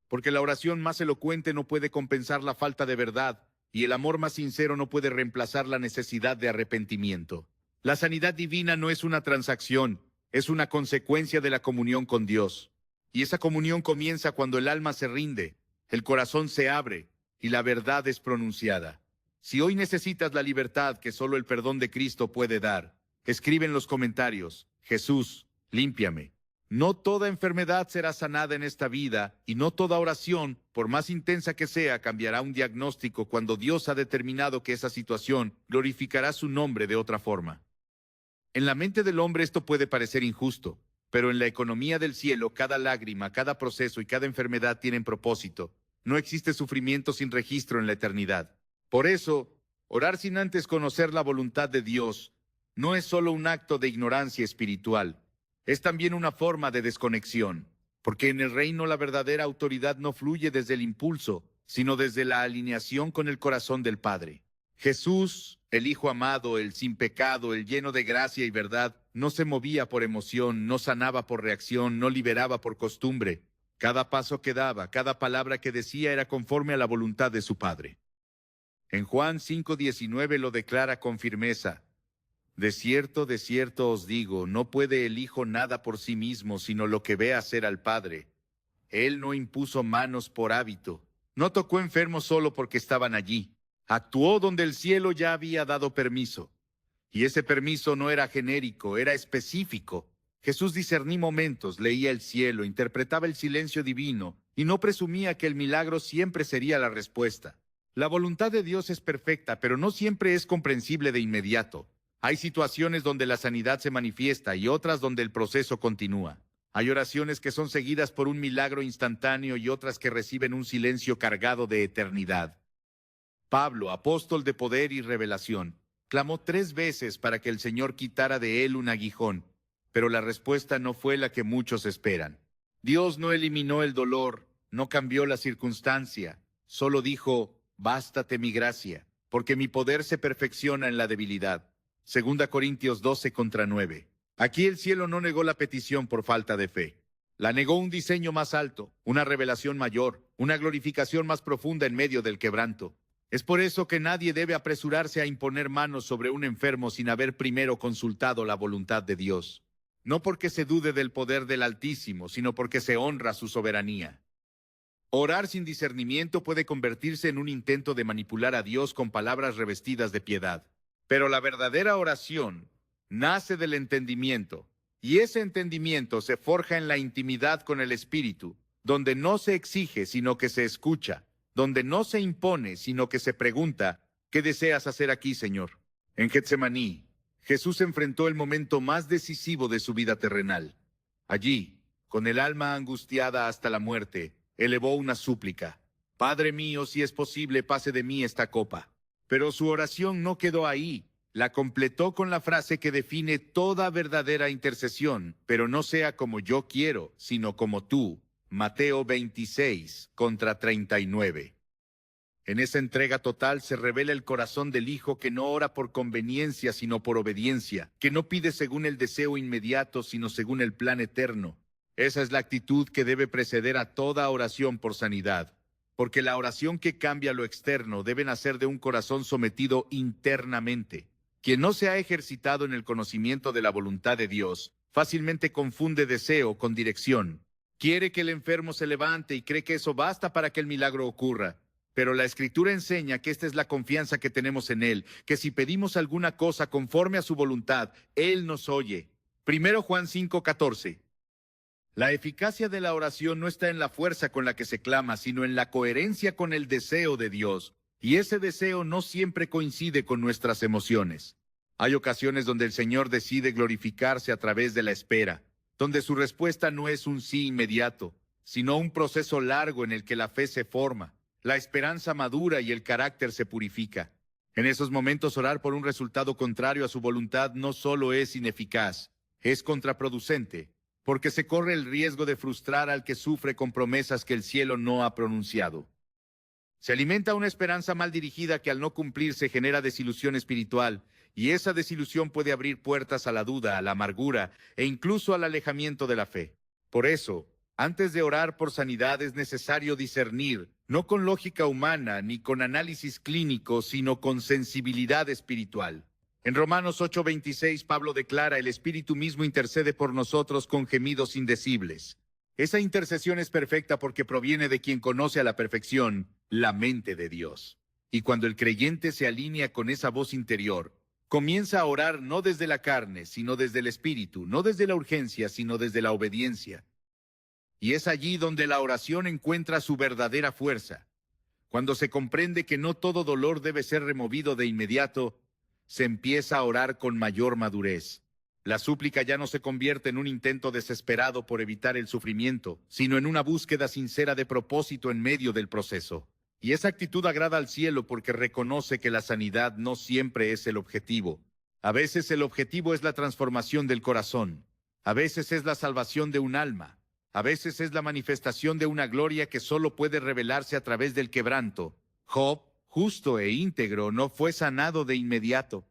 Speaker 1: Porque la oración más elocuente no puede compensar la falta de verdad, y el amor más sincero no puede reemplazar la necesidad de arrepentimiento. La sanidad divina no es una transacción, es una consecuencia de la comunión con Dios. Y esa comunión comienza cuando el alma se rinde, el corazón se abre, y la verdad es pronunciada. Si hoy necesitas la libertad que solo el perdón de Cristo puede dar, escribe en los comentarios: Jesús, límpiame. No toda enfermedad será sanada en esta vida, y no toda oración, por más intensa que sea, cambiará un diagnóstico cuando Dios ha determinado que esa situación glorificará su nombre de otra forma. En la mente del hombre esto puede parecer injusto, pero en la economía del cielo cada lágrima, cada proceso y cada enfermedad tienen propósito. No existe sufrimiento sin registro en la eternidad. Por eso, orar sin antes conocer la voluntad de Dios no es solo un acto de ignorancia espiritual, es también una forma de desconexión, porque en el reino la verdadera autoridad no fluye desde el impulso, sino desde la alineación con el corazón del Padre. Jesús, el Hijo amado, el sin pecado, el lleno de gracia y verdad, no se movía por emoción, no sanaba por reacción, no liberaba por costumbre. Cada paso que daba, cada palabra que decía era conforme a la voluntad de su Padre. En Juan 5:19 lo declara con firmeza: de cierto os digo, no puede el Hijo nada por sí mismo, sino lo que ve hacer al Padre. Él no impuso manos por hábito, no tocó enfermos solo porque estaban allí. Actuó donde el cielo ya había dado permiso. Y ese permiso no era genérico, era específico. Jesús discernía momentos, leía el cielo, interpretaba el silencio divino, y no presumía que el milagro siempre sería la respuesta. La voluntad de Dios es perfecta, pero no siempre es comprensible de inmediato. Hay situaciones donde la sanidad se manifiesta y otras donde el proceso continúa. Hay oraciones que son seguidas por un milagro instantáneo y otras que reciben un silencio cargado de eternidad. Pablo, apóstol de poder y revelación, clamó 3 veces para que el Señor quitara de él un aguijón, pero la respuesta no fue la que muchos esperan. Dios no eliminó el dolor, no cambió la circunstancia, solo dijo: bástate mi gracia, porque mi poder se perfecciona en la debilidad. 2 Corintios 12:9. Aquí el cielo no negó la petición por falta de fe. La negó un diseño más alto, una revelación mayor, una glorificación más profunda en medio del quebranto. Es por eso que nadie debe apresurarse a imponer manos sobre un enfermo sin haber primero consultado la voluntad de Dios. No porque se dude del poder del Altísimo, sino porque se honra su soberanía. Orar sin discernimiento puede convertirse en un intento de manipular a Dios con palabras revestidas de piedad. Pero la verdadera oración nace del entendimiento, y ese entendimiento se forja en la intimidad con el Espíritu, donde no se exige, sino que se escucha, donde no se impone, sino que se pregunta: ¿qué deseas hacer aquí, Señor? En Getsemaní, Jesús enfrentó el momento más decisivo de su vida terrenal. Allí, con el alma angustiada hasta la muerte, elevó una súplica: Padre mío, si es posible, pase de mí esta copa. Pero su oración no quedó ahí. La completó con la frase que define toda verdadera intercesión: pero no sea como yo quiero, sino como tú. Mateo 26:39. En esa entrega total se revela el corazón del Hijo, que no ora por conveniencia, sino por obediencia, que no pide según el deseo inmediato, sino según el plan eterno. Esa es la actitud que debe preceder a toda oración por sanidad, porque la oración que cambia lo externo debe nacer de un corazón sometido internamente. Quien no se ha ejercitado en el conocimiento de la voluntad de Dios, fácilmente confunde deseo con dirección. Quiere que el enfermo se levante y cree que eso basta para que el milagro ocurra. Pero la Escritura enseña que esta es la confianza que tenemos en Él, que si pedimos alguna cosa conforme a su voluntad, Él nos oye. 1 Juan 5:14. La eficacia de la oración no está en la fuerza con la que se clama, sino en la coherencia con el deseo de Dios. Y ese deseo no siempre coincide con nuestras emociones. Hay ocasiones donde el Señor decide glorificarse a través de la espera, donde su respuesta no es un sí inmediato, sino un proceso largo en el que la fe se forma, la esperanza madura y el carácter se purifica. En esos momentos orar por un resultado contrario a su voluntad no solo es ineficaz, es contraproducente, porque se corre el riesgo de frustrar al que sufre con promesas que el cielo no ha pronunciado. Se alimenta una esperanza mal dirigida que al no cumplirse genera desilusión espiritual, y esa desilusión puede abrir puertas a la duda, a la amargura e incluso al alejamiento de la fe. Por eso, antes de orar por sanidad es necesario discernir, no con lógica humana ni con análisis clínico, sino con sensibilidad espiritual. En Romanos 8:26, Pablo declara: el Espíritu mismo intercede por nosotros con gemidos indecibles. Esa intercesión es perfecta porque proviene de quien conoce a la perfección la mente de Dios. Y cuando el creyente se alinea con esa voz interior, comienza a orar no desde la carne, sino desde el Espíritu, no desde la urgencia, sino desde la obediencia. Y es allí donde la oración encuentra su verdadera fuerza. Cuando se comprende que no todo dolor debe ser removido de inmediato, se empieza a orar con mayor madurez. La súplica ya no se convierte en un intento desesperado por evitar el sufrimiento, sino en una búsqueda sincera de propósito en medio del proceso. Y esa actitud agrada al cielo porque reconoce que la sanidad no siempre es el objetivo. A veces el objetivo es la transformación del corazón. A veces es la salvación de un alma. A veces es la manifestación de una gloria que solo puede revelarse a través del quebranto. Job, justo e íntegro, no fue sanado de inmediato.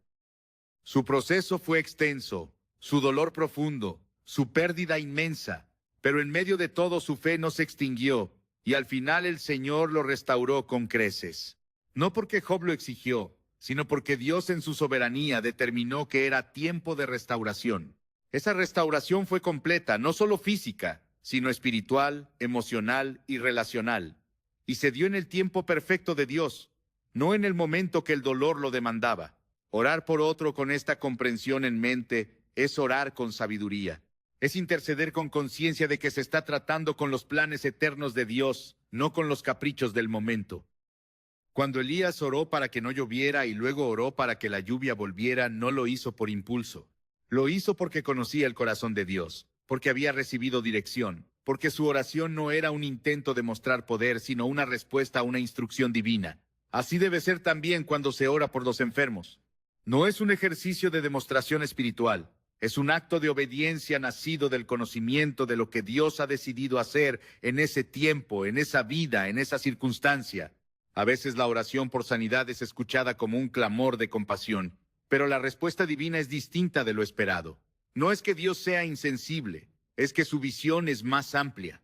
Speaker 1: Su proceso fue extenso, su dolor profundo, su pérdida inmensa, pero en medio de todo su fe no se extinguió, y al final el Señor lo restauró con creces. No porque Job lo exigió, sino porque Dios en su soberanía determinó que era tiempo de restauración. Esa restauración fue completa, no solo física, sino espiritual, emocional y relacional. Y se dio en el tiempo perfecto de Dios, no en el momento que el dolor lo demandaba. Orar por otro con esta comprensión en mente es orar con sabiduría. Es interceder con conciencia de que se está tratando con los planes eternos de Dios, no con los caprichos del momento. Cuando Elías oró para que no lloviera y luego oró para que la lluvia volviera, no lo hizo por impulso. Lo hizo porque conocía el corazón de Dios, porque había recibido dirección, porque su oración no era un intento de mostrar poder, sino una respuesta a una instrucción divina. Así debe ser también cuando se ora por los enfermos. No es un ejercicio de demostración espiritual, es un acto de obediencia nacido del conocimiento de lo que Dios ha decidido hacer en ese tiempo, en esa vida, en esa circunstancia. A veces la oración por sanidad es escuchada como un clamor de compasión, pero la respuesta divina es distinta de lo esperado. No es que Dios sea insensible, es que su visión es más amplia.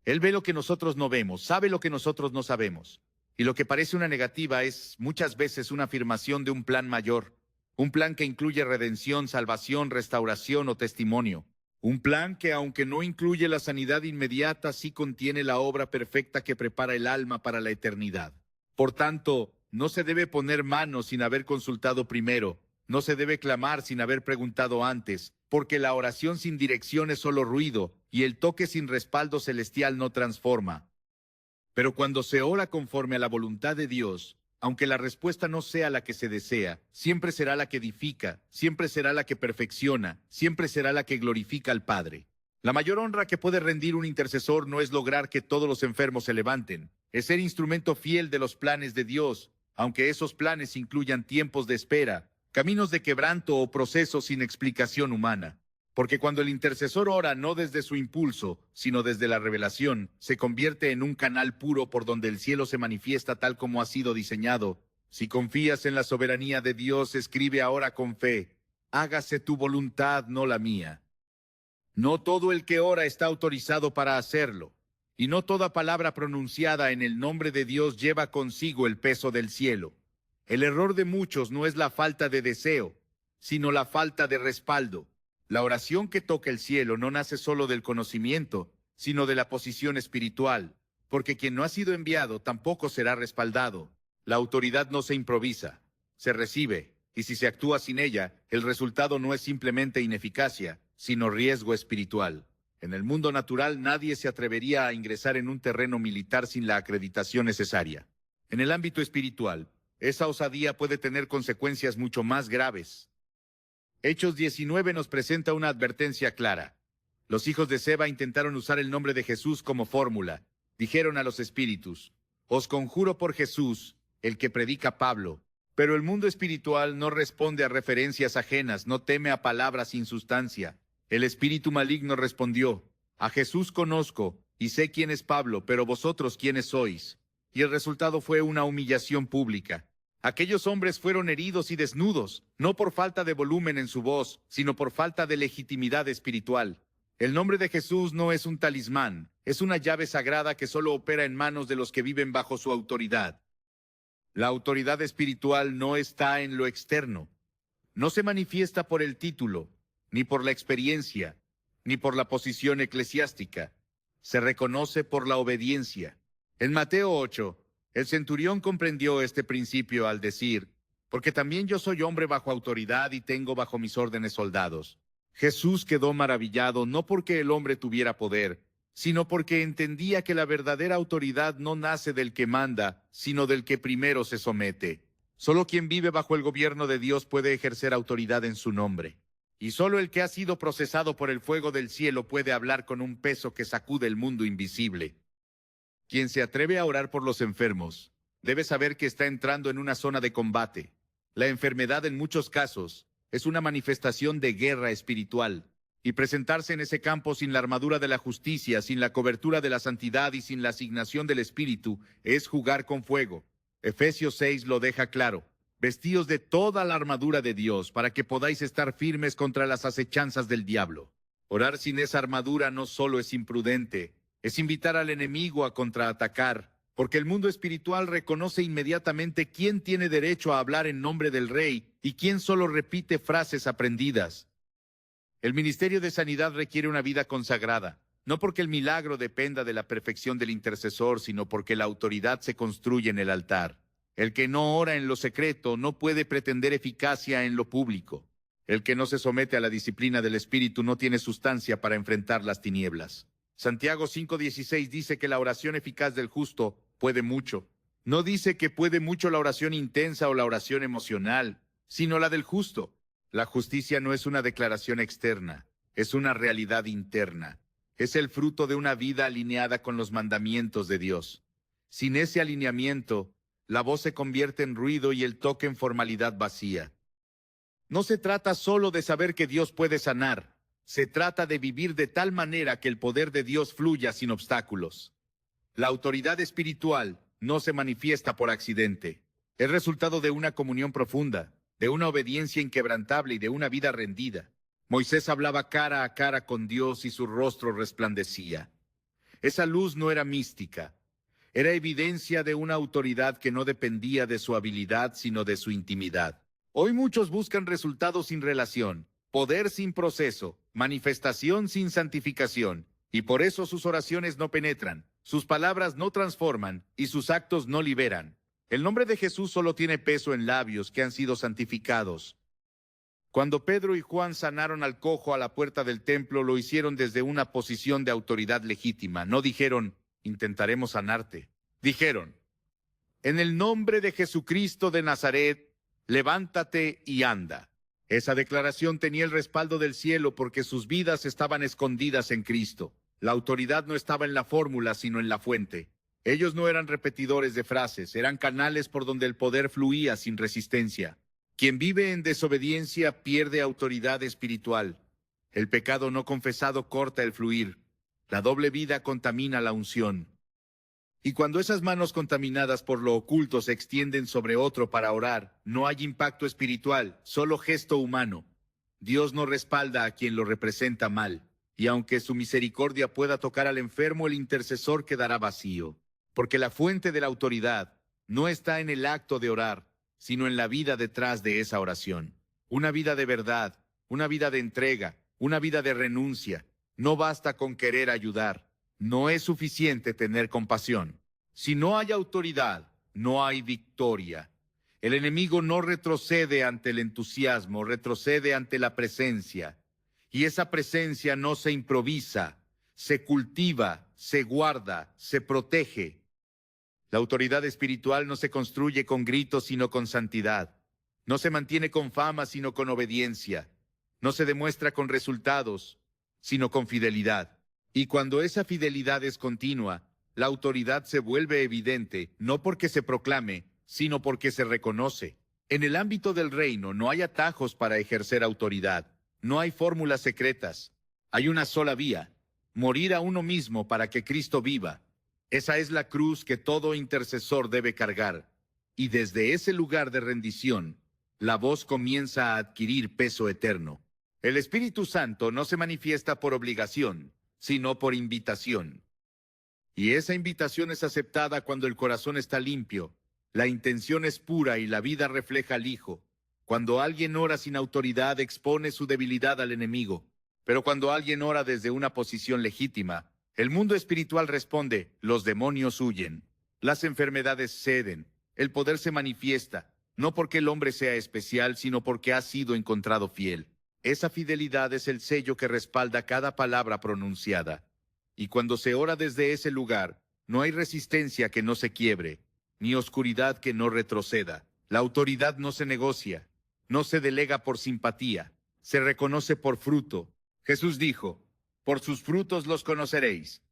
Speaker 1: Él ve lo que nosotros no vemos, sabe lo que nosotros no sabemos. Y lo que parece una negativa es muchas veces una afirmación de un plan mayor. Un plan que incluye redención, salvación, restauración o testimonio. Un plan que, aunque no incluye la sanidad inmediata, sí contiene la obra perfecta que prepara el alma para la eternidad. Por tanto, no se debe poner mano sin haber consultado primero. No se debe clamar sin haber preguntado antes, porque la oración sin dirección es solo ruido, y el toque sin respaldo celestial no transforma. Pero cuando se ora conforme a la voluntad de Dios, aunque la respuesta no sea la que se desea, siempre será la que edifica, siempre será la que perfecciona, siempre será la que glorifica al Padre. La mayor honra que puede rendir un intercesor no es lograr que todos los enfermos se levanten, es ser instrumento fiel de los planes de Dios, aunque esos planes incluyan tiempos de espera, caminos de quebranto o procesos sin explicación humana. Porque cuando el intercesor ora no desde su impulso, sino desde la revelación, se convierte en un canal puro por donde el cielo se manifiesta tal como ha sido diseñado. Si confías en la soberanía de Dios, escribe ahora con fe: hágase tu voluntad, no la mía. No todo el que ora está autorizado para hacerlo, y no toda palabra pronunciada en el nombre de Dios lleva consigo el peso del cielo. El error de muchos no es la falta de deseo, sino la falta de respaldo. La oración que toca el cielo no nace solo del conocimiento, sino de la posición espiritual, porque quien no ha sido enviado tampoco será respaldado. La autoridad no se improvisa, se recibe, y si se actúa sin ella, el resultado no es simplemente ineficacia, sino riesgo espiritual. En el mundo natural nadie se atrevería a ingresar en un terreno militar sin la acreditación necesaria. En el ámbito espiritual, esa osadía puede tener consecuencias mucho más graves. Hechos 19 nos presenta una advertencia clara. Los hijos de Seba intentaron usar el nombre de Jesús como fórmula. Dijeron a los espíritus: os conjuro por Jesús, el que predica Pablo. Pero el mundo espiritual no responde a referencias ajenas, no teme a palabras sin sustancia. El espíritu maligno respondió: a Jesús conozco, y sé quién es Pablo, pero vosotros quiénes sois. Y el resultado fue una humillación pública. Aquellos hombres fueron heridos y desnudos, no por falta de volumen en su voz, sino por falta de legitimidad espiritual. El nombre de Jesús no es un talismán, es una llave sagrada que solo opera en manos de los que viven bajo su autoridad. La autoridad espiritual no está en lo externo. No se manifiesta por el título, ni por la experiencia, ni por la posición eclesiástica. Se reconoce por la obediencia. En Mateo 8, el centurión comprendió este principio al decir: porque también yo soy hombre bajo autoridad y tengo bajo mis órdenes soldados. Jesús quedó maravillado no porque el hombre tuviera poder, sino porque entendía que la verdadera autoridad no nace del que manda, sino del que primero se somete. Solo quien vive bajo el gobierno de Dios puede ejercer autoridad en su nombre. Y solo el que ha sido procesado por el fuego del cielo puede hablar con un peso que sacude el mundo invisible. Quien se atreve a orar por los enfermos debe saber que está entrando en una zona de combate. La enfermedad en muchos casos es una manifestación de guerra espiritual. Y presentarse en ese campo sin la armadura de la justicia, sin la cobertura de la santidad y sin la asignación del Espíritu es jugar con fuego. Efesios 6 lo deja claro. Vestíos de toda la armadura de Dios para que podáis estar firmes contra las acechanzas del diablo. Orar sin esa armadura no solo es imprudente, es invitar al enemigo a contraatacar, porque el mundo espiritual reconoce inmediatamente quién tiene derecho a hablar en nombre del Rey y quién solo repite frases aprendidas. El ministerio de sanidad requiere una vida consagrada, no porque el milagro dependa de la perfección del intercesor, sino porque la autoridad se construye en el altar. El que no ora en lo secreto no puede pretender eficacia en lo público. El que no se somete a la disciplina del Espíritu no tiene sustancia para enfrentar las tinieblas. Santiago 5:16 dice que la oración eficaz del justo puede mucho. No dice que puede mucho la oración intensa o la oración emocional, sino la del justo. La justicia no es una declaración externa, es una realidad interna. Es el fruto de una vida alineada con los mandamientos de Dios. Sin ese alineamiento, la voz se convierte en ruido y el toque en formalidad vacía. No se trata solo de saber que Dios puede sanar, se trata de vivir de tal manera que el poder de Dios fluya sin obstáculos. La autoridad espiritual no se manifiesta por accidente. Es resultado de una comunión profunda, de una obediencia inquebrantable y de una vida rendida. Moisés hablaba cara a cara con Dios y su rostro resplandecía. Esa luz no era mística, era evidencia de una autoridad que no dependía de su habilidad, sino de su intimidad. Hoy muchos buscan resultados sin relación, poder sin proceso, manifestación sin santificación, y por eso sus oraciones no penetran, sus palabras no transforman y sus actos no liberan. El nombre de Jesús solo tiene peso en labios que han sido santificados. Cuando Pedro y Juan sanaron al cojo a la puerta del templo, lo hicieron desde una posición de autoridad legítima. No dijeron: intentaremos sanarte. Dijeron: en el nombre de Jesucristo de Nazaret, levántate y anda. Esa declaración tenía el respaldo del cielo porque sus vidas estaban escondidas en Cristo. La autoridad no estaba en la fórmula, sino en la fuente. Ellos no eran repetidores de frases, eran canales por donde el poder fluía sin resistencia. Quien vive en desobediencia pierde autoridad espiritual. El pecado no confesado corta el fluir. La doble vida contamina la unción. Y cuando esas manos contaminadas por lo oculto se extienden sobre otro para orar, no hay impacto espiritual, solo gesto humano. Dios no respalda a quien lo representa mal. Y aunque su misericordia pueda tocar al enfermo, el intercesor quedará vacío. Porque la fuente de la autoridad no está en el acto de orar, sino en la vida detrás de esa oración. Una vida de verdad, una vida de entrega, una vida de renuncia. No basta con querer ayudar. No es suficiente tener compasión. Si no hay autoridad, no hay victoria. El enemigo no retrocede ante el entusiasmo, retrocede ante la presencia. Y esa presencia no se improvisa, se cultiva, se guarda, se protege. La autoridad espiritual no se construye con gritos, sino con santidad. No se mantiene con fama, sino con obediencia. No se demuestra con resultados, sino con fidelidad. Y cuando esa fidelidad es continua, la autoridad se vuelve evidente, no porque se proclame, sino porque se reconoce. En el ámbito del reino no hay atajos para ejercer autoridad. No hay fórmulas secretas. Hay una sola vía: morir a uno mismo para que Cristo viva. Esa es la cruz que todo intercesor debe cargar. Y desde ese lugar de rendición, la voz comienza a adquirir peso eterno. El Espíritu Santo no se manifiesta por obligación, sino por invitación. Y esa invitación es aceptada cuando el corazón está limpio, la intención es pura y la vida refleja al Hijo. Cuando alguien ora sin autoridad, expone su debilidad al enemigo. Pero cuando alguien ora desde una posición legítima, el mundo espiritual responde: los demonios huyen, las enfermedades ceden, el poder se manifiesta, no porque el hombre sea especial, sino porque ha sido encontrado fiel. Esa fidelidad es el sello que respalda cada palabra pronunciada. Y cuando se ora desde ese lugar, no hay resistencia que no se quiebre, ni oscuridad que no retroceda. La autoridad no se negocia, no se delega por simpatía, se reconoce por fruto. Jesús dijo: por sus frutos los conoceréis.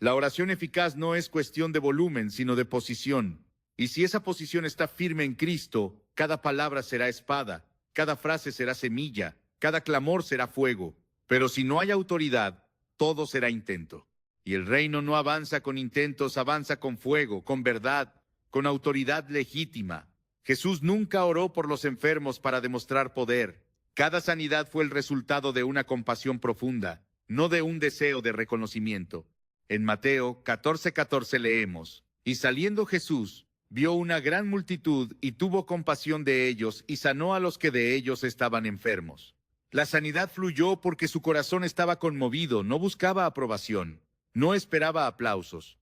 Speaker 1: La oración eficaz no es cuestión de volumen, sino de posición. Y si esa posición está firme en Cristo, cada palabra será espada, cada frase será semilla, cada clamor será fuego. Pero si no hay autoridad, todo será intento. Y el reino no avanza con intentos, avanza con fuego, con verdad, con autoridad legítima. Jesús nunca oró por los enfermos para demostrar poder. Cada sanidad fue el resultado de una compasión profunda, no de un deseo de reconocimiento. En Mateo 14:14 leemos: y saliendo Jesús, vio una gran multitud y tuvo compasión de ellos y sanó a los que de ellos estaban enfermos. La sanidad fluyó porque su corazón estaba conmovido, no buscaba aprobación, no esperaba aplausos.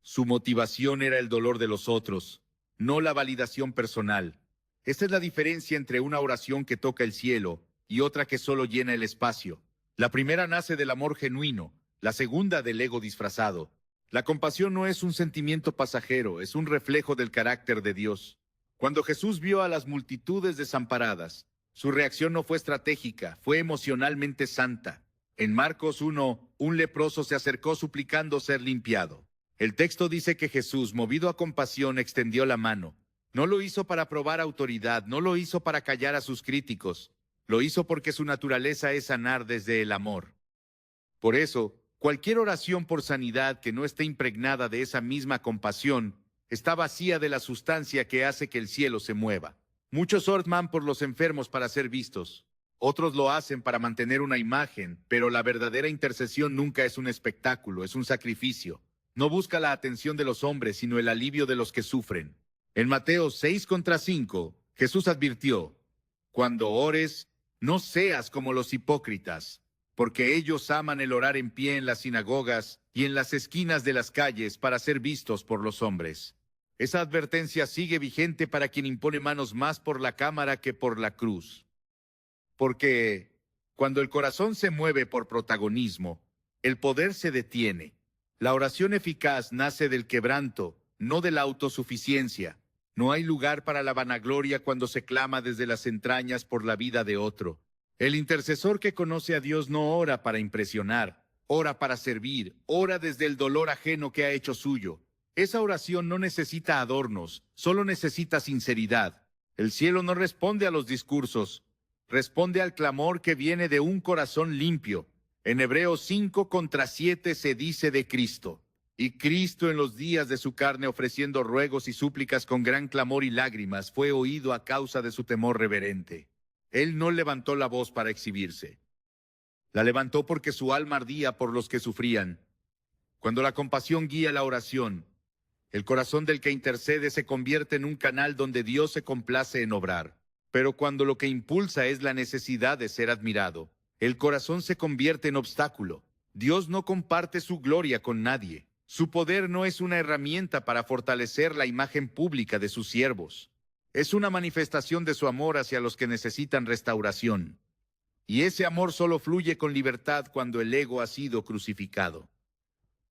Speaker 1: Su motivación era el dolor de los otros, no la validación personal. Esta es la diferencia entre una oración que toca el cielo y otra que solo llena el espacio. La primera nace del amor genuino, la segunda del ego disfrazado. La compasión no es un sentimiento pasajero, es un reflejo del carácter de Dios. Cuando Jesús vio a las multitudes desamparadas, su reacción no fue estratégica, fue emocionalmente santa. En Marcos 1, un leproso se acercó suplicando ser limpiado. El texto dice que Jesús, movido a compasión, extendió la mano. No lo hizo para probar autoridad, no lo hizo para callar a sus críticos. Lo hizo porque su naturaleza es sanar desde el amor. Por eso, cualquier oración por sanidad que no esté impregnada de esa misma compasión está vacía de la sustancia que hace que el cielo se mueva. Muchos oran por los enfermos para ser vistos. Otros lo hacen para mantener una imagen, pero la verdadera intercesión nunca es un espectáculo, es un sacrificio. No busca la atención de los hombres, sino el alivio de los que sufren. En Mateo 6:5, Jesús advirtió: cuando ores, no seas como los hipócritas, porque ellos aman el orar en pie en las sinagogas y en las esquinas de las calles para ser vistos por los hombres. Esa advertencia sigue vigente para quien impone manos más por la cámara que por la cruz. Porque cuando el corazón se mueve por protagonismo, el poder se detiene. La oración eficaz nace del quebranto, no de la autosuficiencia. No hay lugar para la vanagloria cuando se clama desde las entrañas por la vida de otro. El intercesor que conoce a Dios no ora para impresionar, ora para servir, ora desde el dolor ajeno que ha hecho suyo. Esa oración no necesita adornos, solo necesita sinceridad. El cielo no responde a los discursos, responde al clamor que viene de un corazón limpio. En Hebreos 5:7 se dice de Cristo: y Cristo en los días de su carne, ofreciendo ruegos y súplicas con gran clamor y lágrimas, fue oído a causa de su temor reverente. Él no levantó la voz para exhibirse. La levantó porque su alma ardía por los que sufrían. Cuando la compasión guía la oración, el corazón del que intercede se convierte en un canal donde Dios se complace en obrar. Pero cuando lo que impulsa es la necesidad de ser admirado, el corazón se convierte en obstáculo. Dios no comparte su gloria con nadie. Su poder no es una herramienta para fortalecer la imagen pública de sus siervos. Es una manifestación de su amor hacia los que necesitan restauración. Y ese amor solo fluye con libertad cuando el ego ha sido crucificado.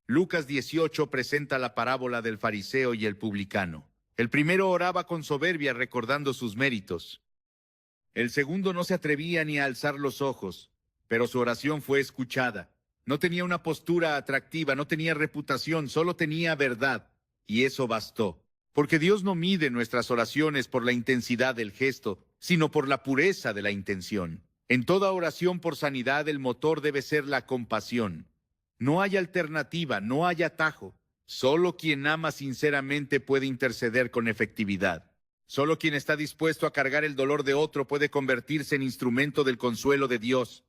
Speaker 1: Lucas 18 presenta la parábola del fariseo y el publicano. El primero oraba con soberbia recordando sus méritos. El segundo no se atrevía ni a alzar los ojos, pero su oración fue escuchada. No tenía una postura atractiva, no tenía reputación, solo tenía verdad. Y eso bastó. Porque Dios no mide nuestras oraciones por la intensidad del gesto, sino por la pureza de la intención. En toda oración por sanidad el motor debe ser la compasión. No hay alternativa, no hay atajo. Solo quien ama sinceramente puede interceder con efectividad. Solo quien está dispuesto a cargar el dolor de otro puede convertirse en instrumento del consuelo de Dios.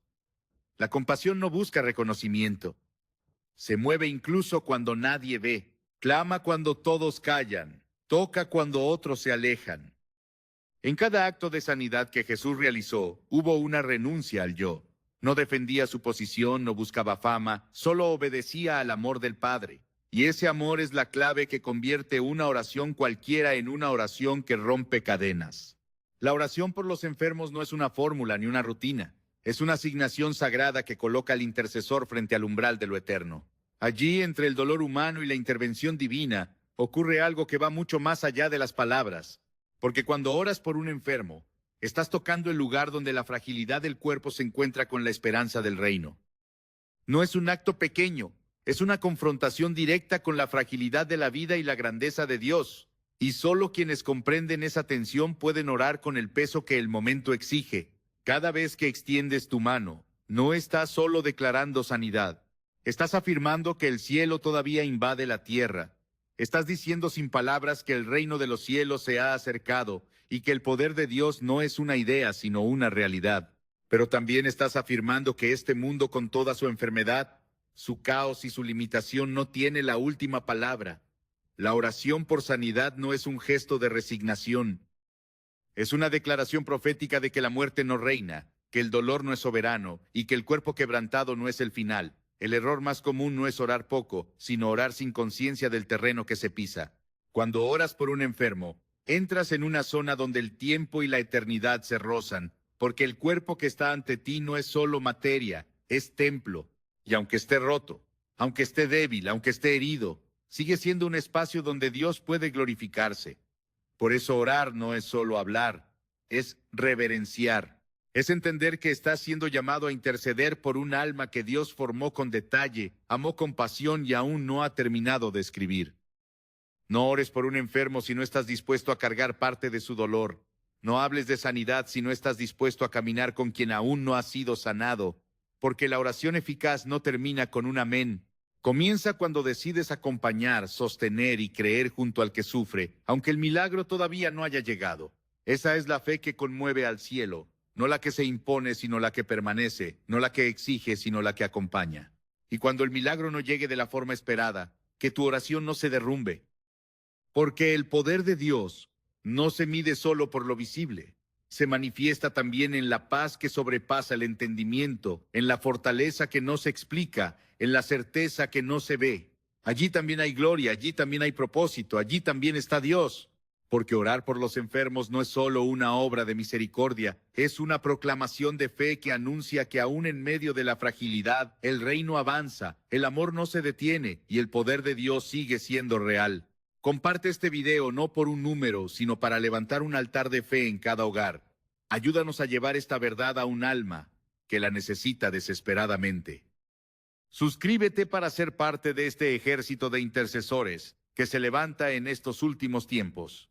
Speaker 1: La compasión no busca reconocimiento. Se mueve incluso cuando nadie ve. Clama cuando todos callan. Toca cuando otros se alejan. En cada acto de sanidad que Jesús realizó, hubo una renuncia al yo. No defendía su posición, no buscaba fama, solo obedecía al amor del Padre. Y ese amor es la clave que convierte una oración cualquiera en una oración que rompe cadenas. La oración por los enfermos no es una fórmula ni una rutina. Es una asignación sagrada que coloca al intercesor frente al umbral de lo eterno. Allí, entre el dolor humano y la intervención divina, ocurre algo que va mucho más allá de las palabras. Porque cuando oras por un enfermo, estás tocando el lugar donde la fragilidad del cuerpo se encuentra con la esperanza del reino. No es un acto pequeño, es una confrontación directa con la fragilidad de la vida y la grandeza de Dios. Y solo quienes comprenden esa tensión pueden orar con el peso que el momento exige. Cada vez que extiendes tu mano, no estás solo declarando sanidad. Estás afirmando que el cielo todavía invade la tierra. Estás diciendo sin palabras que el reino de los cielos se ha acercado y que el poder de Dios no es una idea, sino una realidad. Pero también estás afirmando que este mundo con toda su enfermedad, su caos y su limitación no tiene la última palabra. La oración por sanidad no es un gesto de resignación. Es una declaración profética de que la muerte no reina, que el dolor no es soberano y que el cuerpo quebrantado no es el final. El error más común no es orar poco, sino orar sin conciencia del terreno que se pisa. Cuando oras por un enfermo, entras en una zona donde el tiempo y la eternidad se rozan, porque el cuerpo que está ante ti no es solo materia, es templo. Y aunque esté roto, aunque esté débil, aunque esté herido, sigue siendo un espacio donde Dios puede glorificarse. Por eso orar no es solo hablar, es reverenciar. Es entender que estás siendo llamado a interceder por un alma que Dios formó con detalle, amó con pasión y aún no ha terminado de escribir. No ores por un enfermo si no estás dispuesto a cargar parte de su dolor. No hables de sanidad si no estás dispuesto a caminar con quien aún no ha sido sanado, porque la oración eficaz no termina con un amén. Comienza cuando decides acompañar, sostener y creer junto al que sufre, aunque el milagro todavía no haya llegado. Esa es la fe que conmueve al cielo. No la que se impone, sino la que permanece, no la que exige, sino la que acompaña. Y cuando el milagro no llegue de la forma esperada, que tu oración no se derrumbe. Porque el poder de Dios no se mide solo por lo visible, se manifiesta también en la paz que sobrepasa el entendimiento, en la fortaleza que no se explica, en la certeza que no se ve. Allí también hay gloria, allí también hay propósito, allí también está Dios. Porque orar por los enfermos no es solo una obra de misericordia, es una proclamación de fe que anuncia que aún en medio de la fragilidad, el reino avanza, el amor no se detiene y el poder de Dios sigue siendo real. Comparte este video no por un número, sino para levantar un altar de fe en cada hogar. Ayúdanos a llevar esta verdad a un alma que la necesita desesperadamente. Suscríbete para ser parte de este ejército de intercesores que se levanta en estos últimos tiempos.